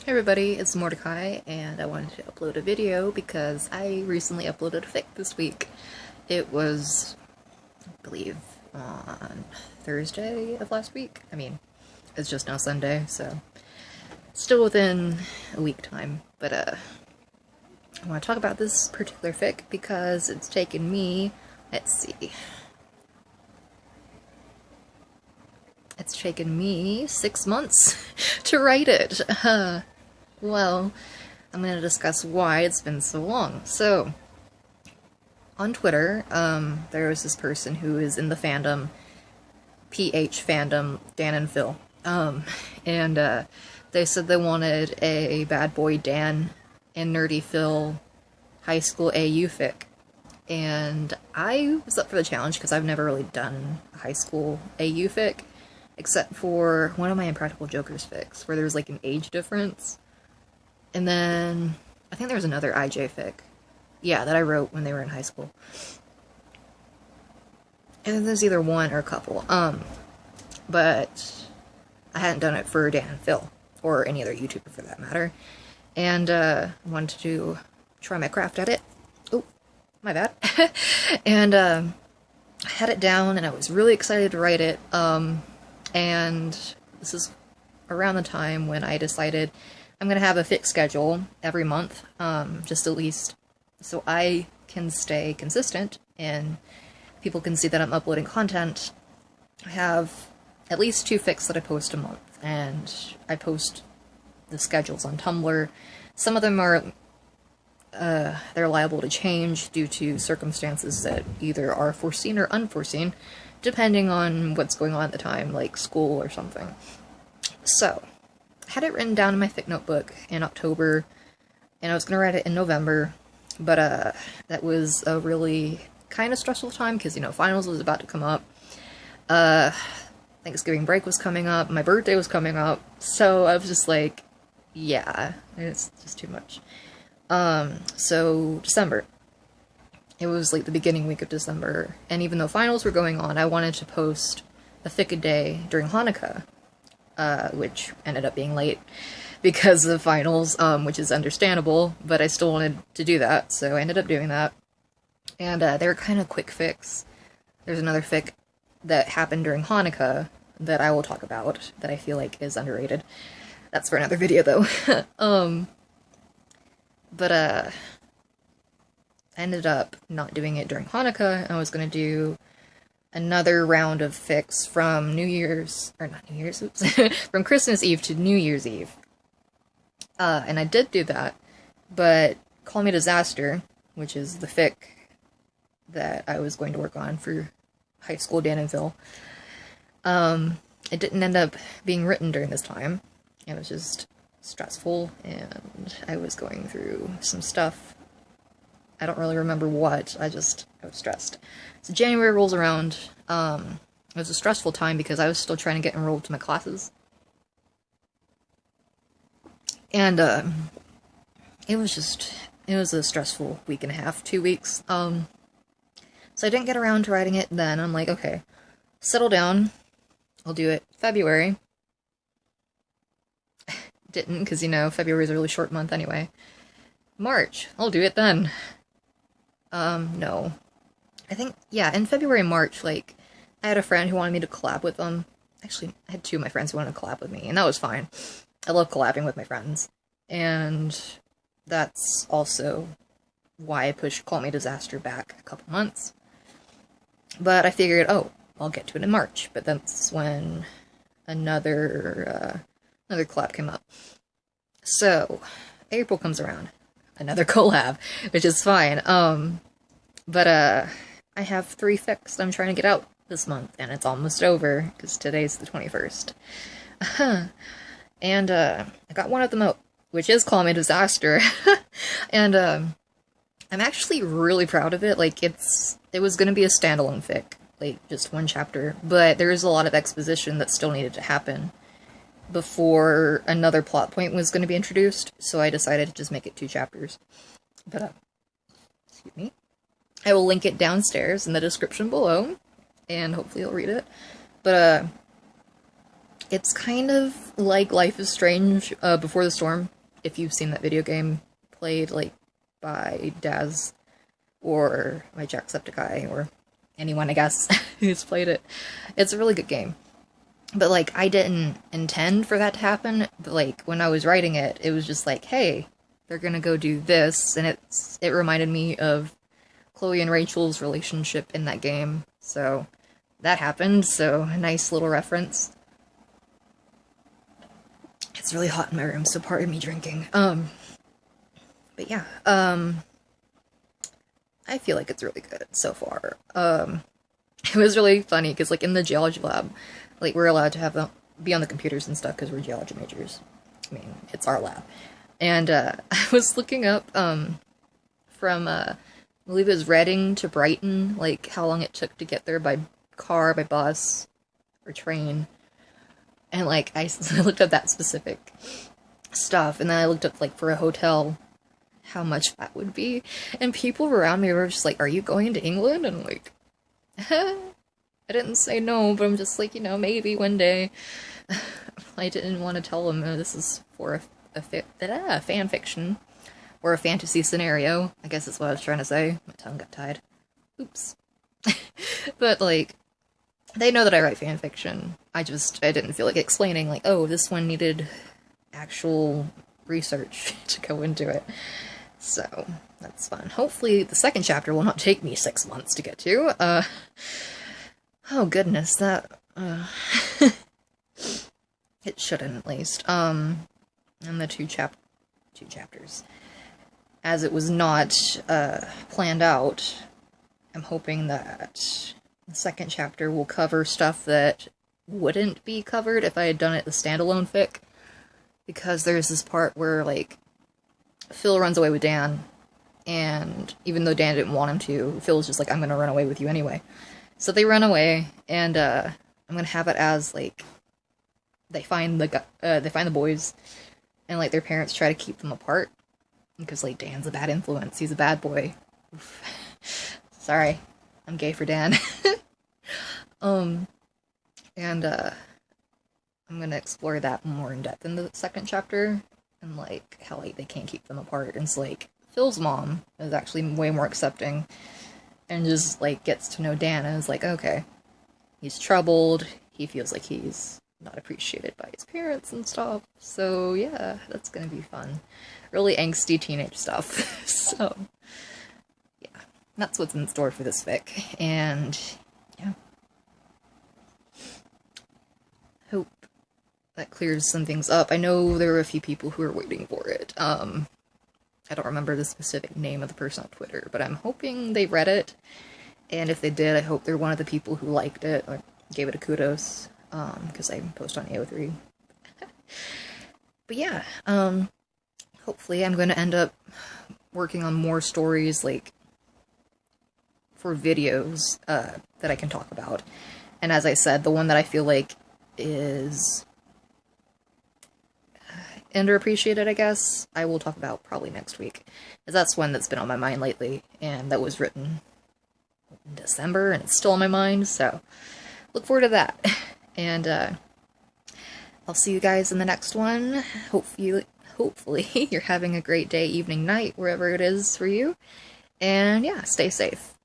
Hey everybody, it's Mordecai, and I wanted to upload a video because I recently uploaded a fic this week. It was, I believe, on Thursday of last week. I mean, it's just now Sunday, so still within a week time. But I want to talk about this particular fic because it's taken me, let's see, it's taken me 6 months to write it. Well, I'm going to discuss why it's been so long. So, on Twitter, there was this person who is in the fandom, PH fandom, Dan and Phil. And they said they wanted a bad boy Dan and nerdy Phil high school AU fic. And I was up for the challenge because I've never really done a high school AU fic, except for one of my Impractical Jokers fics, where there's like an age difference. And then, I think there was another IJ fic. Yeah, that I wrote when they were in high school. And there's either one or a couple. But I hadn't done it for Dan and Phil, or any other YouTuber for that matter. And, wanted to try my craft at it. Oh, my bad. And, I had it down, and I was really excited to write it. And this is around the time when I decided I'm going to have a fic schedule every month, just at least so I can stay consistent and people can see that I'm uploading content. I have at least 2 fics that I post a month, and I post the schedules on Tumblr. Some of them are, they're liable to change due to circumstances that either are foreseen or unforeseen, depending on what's going on at the time, like school or something. So, I had it written down in my fic notebook in October, and I was going to write it in November, but that was a really kind of stressful time because, you know, finals was about to come up, Thanksgiving break was coming up, my birthday was coming up, so I was just like, yeah, it's just too much. So December. It was like the beginning week of December, and even though finals were going on, I wanted to post a fic a day during Hanukkah. Which ended up being late because of finals, which is understandable, but I still wanted to do that, so I ended up doing that. And they were kind of quick fics. There's another fic that happened during Hanukkah that I will talk about that I feel like is underrated. That's for another video, though. But I ended up not doing it during Hanukkah. I was going to do another round of fics from from Christmas Eve to New Year's Eve. And I did do that, but Call Me Disaster, which is the fic that I was going to work on for high school Dan and Phil, it didn't end up being written during this time. It was just stressful, and I was going through some stuff. I don't really remember what, I was stressed. So January rolls around. It was a stressful time because I was still trying to get enrolled to my classes. And, it was a stressful week and a half, 2 weeks. So I didn't get around to writing it then. I'm like, okay, settle down. I'll do it February. Didn't, because, you know, February is a really short month anyway. March, I'll do it then. No. I think, yeah, in February and March, like, I had a friend who wanted me to collab with them. Actually, I had 2 of my friends who wanted to collab with me, and that was fine. I love collabing with my friends. And that's also why I pushed Call Me Disaster back a couple months. But I figured, oh, I'll get to it in March. But that's when another collab came up. So, April comes around. Another collab, which is fine. But I have 3 fics I'm trying to get out this month, and it's almost over, because today's the 21st. And, I got one of them out, which is Call Me Disaster. And, I'm actually really proud of it. Like, it was gonna be a standalone fic, like, just 1 chapter, but there is a lot of exposition that still needed to happen before another plot point was going to be introduced, so I decided to just make it 2 chapters. But, excuse me. I will link it downstairs in the description below, and hopefully you'll read it. But, it's kind of like Life is Strange, Before the Storm, if you've seen that video game played, like, by Daz or by Jacksepticeye or anyone, I guess, who's played it. It's a really good game. But, like, I didn't intend for that to happen, but, like, when I was writing it, it was just like, hey, they're gonna go do this, and it reminded me of Chloe and Rachel's relationship in that game, so that happened, so a nice little reference. It's really hot in my room, so pardon me drinking. But yeah, I feel like it's really good so far. It was really funny, because, like, in the geology lab, like, we're allowed to have them be on the computers and stuff, because we're geology majors. I mean, it's our lab. And, I was looking up, from, I believe it was Reading to Brighton, like, how long it took to get there by car, by bus, or train. And, like, I looked up that specific stuff, and then I looked up, like, for a hotel, how much that would be. And people around me were just like, are you going to England? And I'm like, I didn't say no, but I'm just like, you know, maybe one day. I didn't want to tell them, oh, this is for a fan fiction. Or a fantasy scenario, I guess that's what I was trying to say. My tongue got tied. Oops. But, like, they know that I write fan fiction. I didn't feel like explaining, like, oh, this one needed actual research to go into it. So, that's fun. Hopefully, the second chapter will not take me 6 months to get to. Oh, goodness, that, it shouldn't, at least. And the two chapters. As it was not planned out, I'm hoping that the second chapter will cover stuff that wouldn't be covered if I had done it the standalone fic. Because there's this part where, like, Phil runs away with Dan, and even though Dan didn't want him to, Phil's just like, I'm gonna run away with you anyway. So they run away, and I'm gonna have it as, like, they find the boys, and, like, their parents try to keep them apart. Because, like, Dan's a bad influence. He's a bad boy. Oof. Sorry. I'm gay for Dan. And, I'm gonna explore that more in depth in the second chapter. And, like, how, like, they can't keep them apart. And it's, like, Phil's mom is actually way more accepting. And just, like, gets to know Dan and is like, okay. He's troubled. He feels like he's not appreciated by his parents and stuff. So, yeah, that's gonna be fun. Really angsty teenage stuff. So, yeah, that's what's in store for this fic. And, yeah. Hope that clears some things up. I know there were a few people who were waiting for it. I don't remember the specific name of the person on Twitter, but I'm hoping they read it. And if they did, I hope they're one of the people who liked it or gave it a kudos. Because I post on AO3. But yeah, hopefully I'm going to end up working on more stories, like, for videos, that I can talk about. And as I said, the one that I feel like is underappreciated, I guess, I will talk about probably next week. Because that's one that's been on my mind lately, and that was written in December, and it's still on my mind, so look forward to that. And, I'll see you guys in the next one. Hopefully you're having a great day, evening, night, wherever it is for you. And yeah, stay safe.